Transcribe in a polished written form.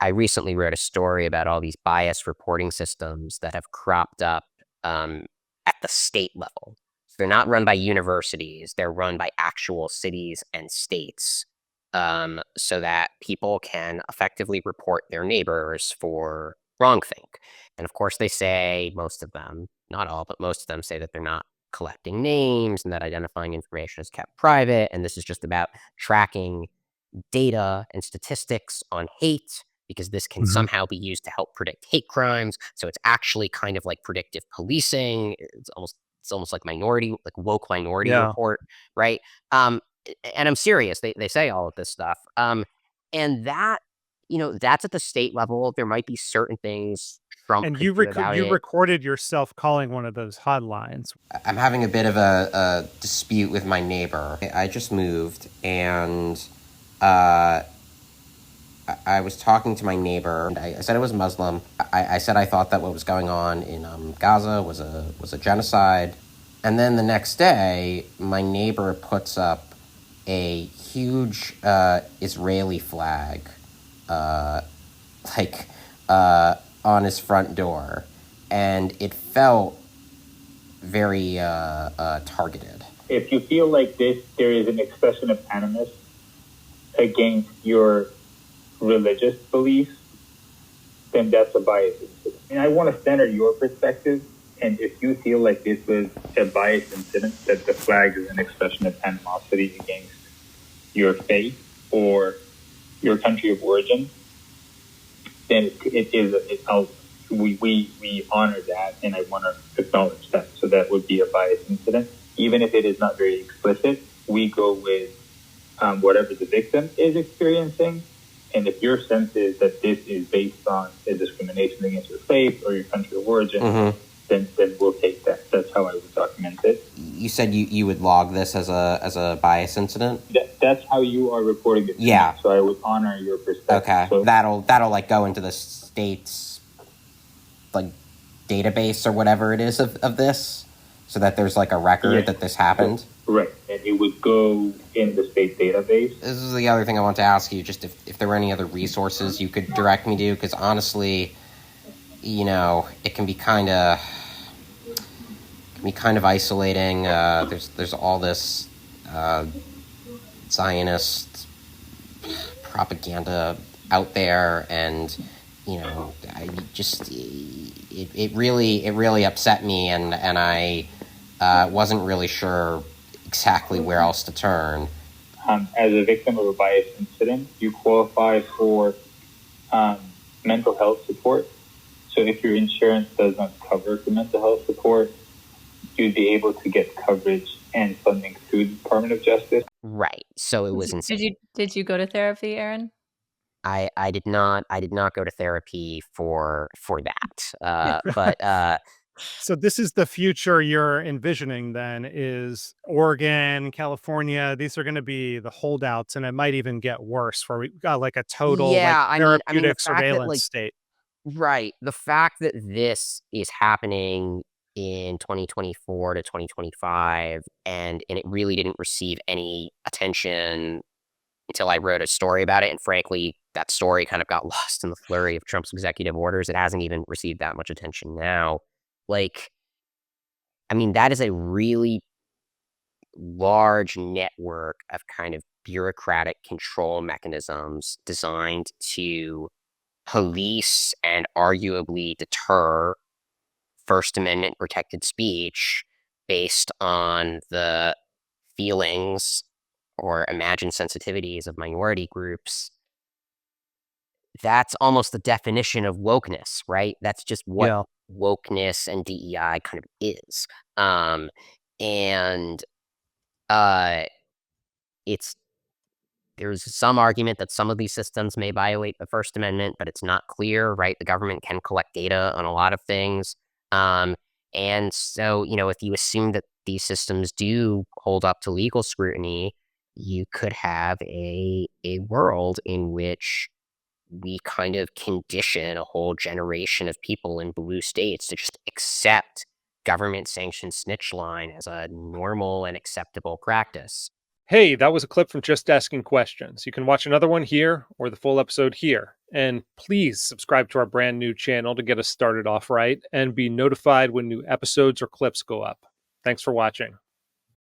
I recently wrote a story about all these bias reporting systems that have cropped up at the state level. So they're not run by universities, they're run by actual cities and states, so that people can effectively report their neighbors for wrongthink. And of course, they say, most of them, not all, but most of them say that they're not collecting names and that identifying information is kept private. And this is just about tracking data and statistics on hate, because this can somehow be used to help predict hate crimes. So it's actually kind of like predictive policing. It's almost like woke minority Yeah. report, right? And I'm serious. They say all of this stuff. And that, that's at the state level. There might be certain things Trump And could do about you it. recorded yourself calling one of those hotlines. I'm having a bit of a dispute with my neighbor. I just moved, and uh, I was talking to my neighbor, and I said I was Muslim. I said I thought that what was going on in Gaza was a genocide. And then the next day, my neighbor puts up a huge Israeli flag, uh, like on his front door, and it felt very targeted. If you feel like there is an expression of animus against your religious beliefs, then that's a bias incident. And I want to center your perspective. And if you feel like this was a bias incident, that the flag is an expression of animosity against your faith or your country of origin, then we honor that, and I want to acknowledge that. So that would be a bias incident. Even if it is not very explicit, we go with whatever the victim is experiencing. And if your sense is that this is based on a discrimination against your faith or your country of origin, then we'll take that. That's how I would document it. You said you would log this as a bias incident? That's how you are reporting it. Yeah. So I would honor your perspective. Okay. So that'll like go into the state's like database or whatever it is of this, so that there's like a record that this happened. Right. And it would go in the state database. This is the other thing I want to ask you, just if there were any other resources you could direct me to, because honestly, it can be kind of isolating. There's all this Zionist propaganda out there, and I just it really upset me, and I wasn't really sure exactly where else to turn. As a victim of a bias incident, you qualify for mental health support. So if your insurance does not cover the mental health support, you'd be able to get coverage and funding through the Department of Justice. Right. So it was insane. Did you go to therapy, Aaron? I did not go to therapy for that. But So this is the future you're envisioning then, is Oregon, California. These are going to be the holdouts, and it might even get worse, where we got like a total like yeah, the therapeutic fact that surveillance state. right, the fact that this is happening in 2024 to 2025, and it really didn't receive any attention until I wrote a story about it. And frankly, that story kind of got lost in the flurry of Trump's executive orders. It hasn't even received that much attention now. That is a really large network of kind of bureaucratic control mechanisms designed to police and arguably deter First Amendment protected speech based on the feelings or imagined sensitivities of minority groups. That's almost the definition of wokeness, right? That's just what Yeah. wokeness and DEI kind of is. And uh, it's there's some argument that some of these systems may violate the First Amendment, but it's not clear, right? The government can collect data on a lot of things. And so, if you assume that these systems do hold up to legal scrutiny, you could have a world in which we kind of condition a whole generation of people in blue states to just accept government-sanctioned snitch line as a normal and acceptable practice. Hey, that was a clip from Just Asking Questions. You can watch another one here or the full episode here. And please subscribe to our brand new channel to get us started off right and be notified when new episodes or clips go up. Thanks for watching.